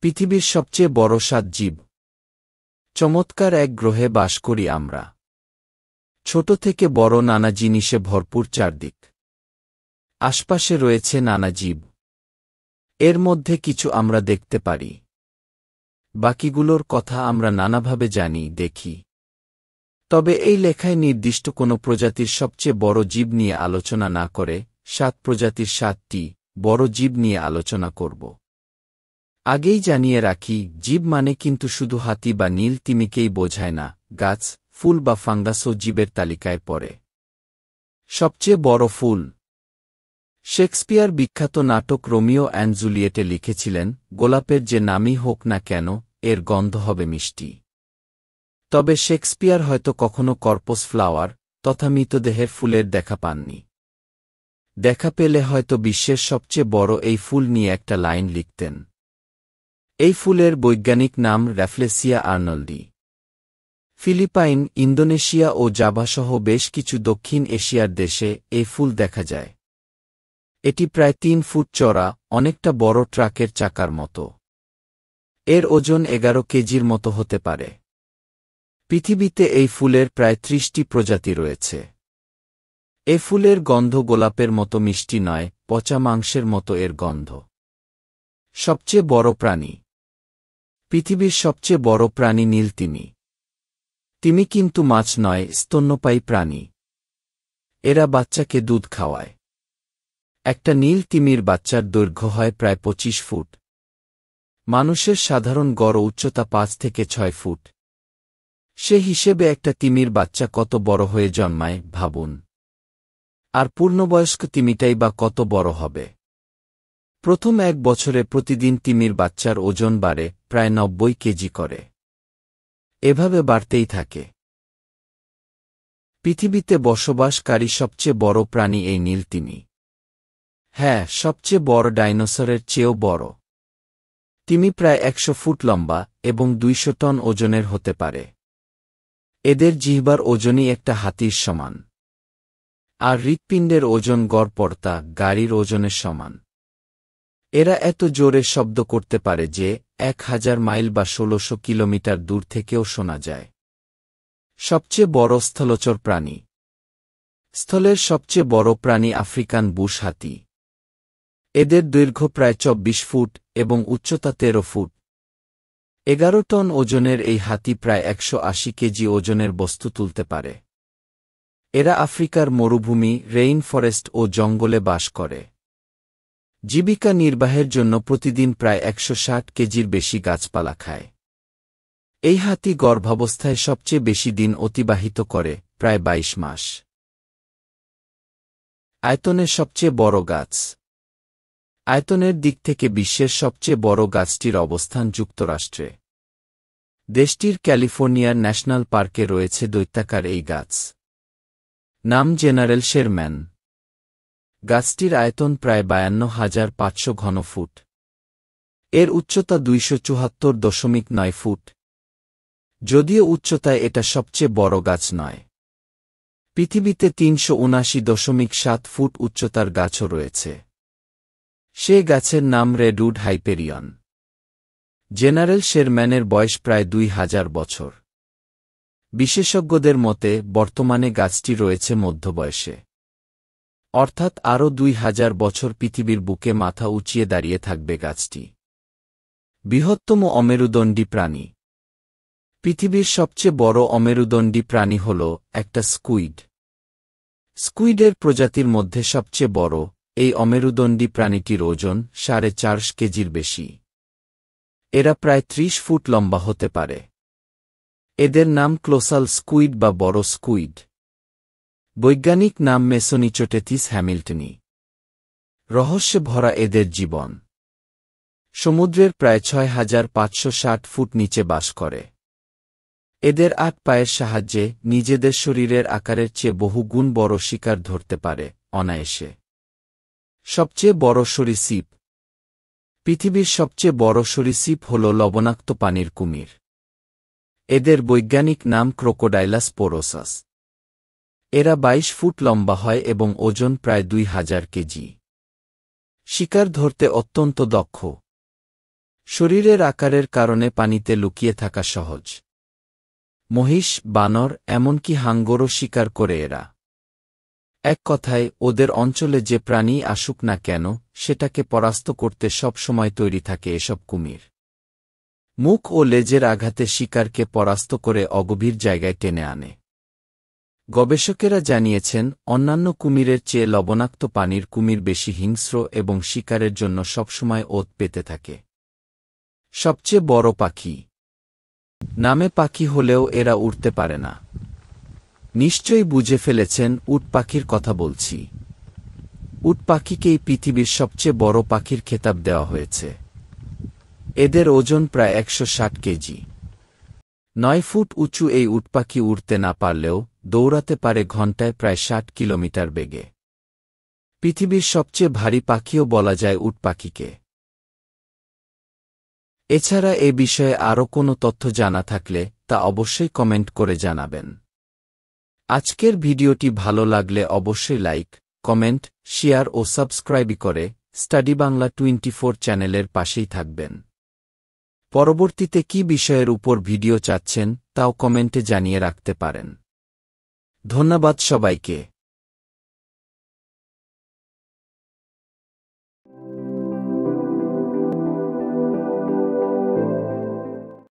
পৃথিবীর সবচেয়ে বড় ৭ জীব। চমৎকার এক গ্রহে বাস করি আমরা। ছোট থেকে বড় নানা জিনিসে ভরপুর চারদিক। আশপাশে রয়েছে নানা জীব। এর মধ্যে কিছু আমরা দেখতে পারি, বাকিগুলোর কথা আমরা নানাভাবে জানি, দেখি। তবে এই লেখায় নির্দিষ্ট কোনো প্রজাতির সবচেয়ে বড় জীব নিয়ে আলোচনা না করে ৭ প্রজাতির ৭টি বড় জীব নিয়ে আলোচনা করব। আগেই জানিয়ে রাখি, জীব মানে কিন্তু শুধু হাতি বা নীল তিমিকেই বোঝায় না, গাছ, ফুল বা ফাঙ্গাসও জীবের তালিকায় পড়ে। সবচেয়ে বড় ফুল। শেক্সপিয়ার বিখ্যাত নাটক রোমিও অ্যান্ড জুলিয়েটে লিখেছিলেন, গোলাপের যে নামই হোক না কেন, এর গন্ধ হবে মিষ্টি। তবে শেক্সপিয়ার হয়তো কখনো কর্পস ফ্লাওয়ার তথা মৃতদেহের ফুলের দেখা পাননি। দেখা পেলে হয়তো বিশ্বের সবচেয়ে বড় এই ফুল নিয়ে একটা লাইন লিখতেন। এই ফুলের বৈজ্ঞানিক নাম র্যাফলেসিয়া আর্নল্ডি। ফিলিপাইন, ইন্দোনেশিয়া ও জাভাসহ বেশ কিছু দক্ষিণ এশিয়ার দেশে এই ফুল দেখা যায়। এটি প্রায় ৩ ফুট চড়া, অনেকটা বড় ট্রাকের চাকার মতো। এর ওজন ১১ কেজির মতো হতে পারে। পৃথিবীতে এই ফুলের প্রায় ৩০টি প্রজাতি রয়েছে। এ ফুলের গন্ধ গোলাপের মতো মিষ্টি নয়, পচা মাংসের মতো এর গন্ধ। সবচেয়ে বড় প্রাণী। পৃথিবীর সবচেয়ে বড় প্রাণী নীল তিমি। তিমি কিন্তু মাছ নয়, স্তন্যপায়ী প্রাণী। এরা বাচ্চাকে দুধ খাওয়ায়। একটা নীল তিমির বাচ্চার দৈর্ঘ্য হয় প্রায় ২৫ ফুট। মানুষের সাধারণ গড় উচ্চতা ৫ থেকে ৬ ফুট। সে হিসেবে একটা তিমির বাচ্চা কত বড় হয়ে জন্মায় ভাবুন। আর পূর্ণবয়স্ক তিমিটাই বা কত বড় হবে। প্রথম ১ বছরে প্রতিদিন তিমির বাচ্চার ওজন বাড়ে, প্রায় ৯০ কেজি করে। এভাবে বাড়তেই থাকে। পৃথিবীতে বসবাসকারী সবচেয়ে বড় প্রাণী এই নীল তিমি। হ্যাঁ, সবচেয়ে বড় ডাইনোসরের চেয়েও বড়। তিমি প্রায় ১০০ ফুট লম্বা এবং ২০০ টন ওজনের হতে পারে। এদের জিহ্বার ওজনই একটা হাতির সমান। আর হৃৎপিণ্ডের ওজন গড়পড়তা গাড়ির ওজনের সমান। এরা এত জোরে শব্দ করতে পারে যে ১,০০০ মাইল বা ১৬০০ কিলোমিটার দূর থেকেও শোনা যায়। সবচেয়ে বড় স্থলচর প্রাণী। স্থলের সবচেয়ে বড় প্রাণী আফ্রিকান বুশ হাতি। এদের দৈর্ঘ্য প্রায় ২৪ ফুট এবং উচ্চতা ১৩ ফুট। ১১ টন ওজনের এই হাতি প্রায় ১৮০ কেজি ওজনের বস্তু তুলতে পারে। এরা আফ্রিকার মরুভূমি, রেইন ফরেস্ট ও জঙ্গলে বাস করে। জীবিকা নির্বাহের জন্য প্রতিদিন প্রায় ১৬০ কেজির বেশি গাছপালা খায়। এই হাতি গর্ভাবস্থায় সবচেয়ে বেশি দিন অতিবাহিত করে, প্রায় ২২ মাস। আয়তনে সবচেয়ে বড় গাছ। আয়তনের দিক থেকে বিশ্বের সবচেয়ে বড় গাছটির অবস্থান যুক্তরাষ্ট্রে। দেশটির ক্যালিফোর্নিয়ার ন্যাশনাল পার্কে রয়েছে দৈত্যাকার এই গাছ। নাম জেনারেল শেরম্যান। গাছটির আয়তন প্রায় ৫২,৫০০ ঘনফুট। এর উচ্চতা ২৭৪.৯ ফুট। যদিও উচ্চতায় এটা সবচেয়ে বড় গাছ নয়। পৃথিবীতে ৩৭৯.৭ ফুট উচ্চতার গাছও রয়েছে। সে গাছের নাম রেডউড হাইপেরিয়ন। জেনারেল শেরম্যানের বয়স প্রায় ২,০০০ বছর। বিশেষজ্ঞদের মতে বর্তমানে গাছটি রয়েছে মধ্যবয়সে। অর্থাৎ আরও ২,০০০ বছর পৃথিবীর বুকে মাথা উঁচিয়ে দাঁড়িয়ে থাকবে গাছটি। বৃহত্তম অমেরুদণ্ডী প্রাণী। পৃথিবীর সবচেয়ে বড় অমেরুদণ্ডী প্রাণী হল একটা স্কুইড। স্কুইডের প্রজাতির মধ্যে সবচেয়ে বড় এই অমেরুদণ্ডী প্রাণীটির ওজন ৪.৫ কেজির বেশি। এরা প্রায় ৩০ ফুট লম্বা হতে পারে। এদের নাম ক্লোসাল স্কুইড বা বড় স্কুইড। বৈজ্ঞানিক নাম মেসোনিচোটেথিস হ্যামিল্টনি। রহস্যে ভরা এদের জীবন। সমুদ্রের প্রায় ৬,৫৬০ ফুট নিচে বাস করে। এদের ৮ পায়ের সাহায্যে নিজেদের শরীরের আকারের চেয়ে বহু গুণ বড় শিকার ধরতে পারে অনায়াসে। সবচেয়ে বড় সরীসৃপ। পৃথিবীর সবচেয়ে বড় সরীসৃপ হল লবণাক্ত পানির কুমির। এদের বৈজ্ঞানিক নাম ক্রোকোডাইলাস পোরোসাস। এরা ২২ ফুট লম্বা হয় এবং ওজন প্রায় ২,০০০ কেজি। শিকার ধরতে অত্যন্ত দক্ষ। শরীরের আকারের কারণে পানিতে লুকিয়ে থাকা সহজ। মহিষ, বানর, এমনকি হাঙ্গরও শিকার করে এরা। এক কথায়, ওদের অঞ্চলে যে প্রাণী আসুক না কেন, সেটাকে পরাস্ত করতে সব সময় তৈরি থাকে এসব কুমির। মুখ ও লেজের আঘাতে শিকারকে পরাস্ত করে অগভীর জায়গায় টেনে আনে। গবেষকেরা জানিয়েছেন, অন্যান্য কুমিরের চেয়ে লবণাক্ত পানির কুমির বেশি হিংস্র এবং শিকারের জন্য সবসময় ওত পেতে থাকে। সবচেয়ে বড় পাখি। নামে পাখি হলেও এরা উড়তে পারে না। নিশ্চয়ই বুঝে ফেলেছেন উট পাখির কথা বলছি। উট পাখিকেই পৃথিবীর সবচেয়ে বড় পাখির খেতাব দেওয়া হয়েছে। এদের ওজন প্রায় 160 কেজি। 9 ফুট উঁচু এই উটপাখি উড়তে না পারলেও দৌড়াতে পারে ঘণ্টায় প্রায় 60 কিলোমিটার বেগে। পৃথিবীর সবচেয়ে ভারী পাখিও বলা যায় উট পাখিকে। এছাড়া এ বিষয়ে আরও কোনো তথ্য জানা থাকলে তা অবশ্যই কমেন্ট করে জানাবেন। আজকের ভিডিওটি ভালো লাগলে অবশ্যই লাইক, কমেন্ট, শেয়ার ও সাবস্ক্রাইব করে স্টাডি বাংলা 24 চ্যানেলের পাশেই থাকবেন। পরবর্তীতে কী বিষয়ের উপর ভিডিও চাচ্ছেন তাও কমেন্টে জানিয়ে রাখতে পারেন। ধন্যবাদ সবাইকে।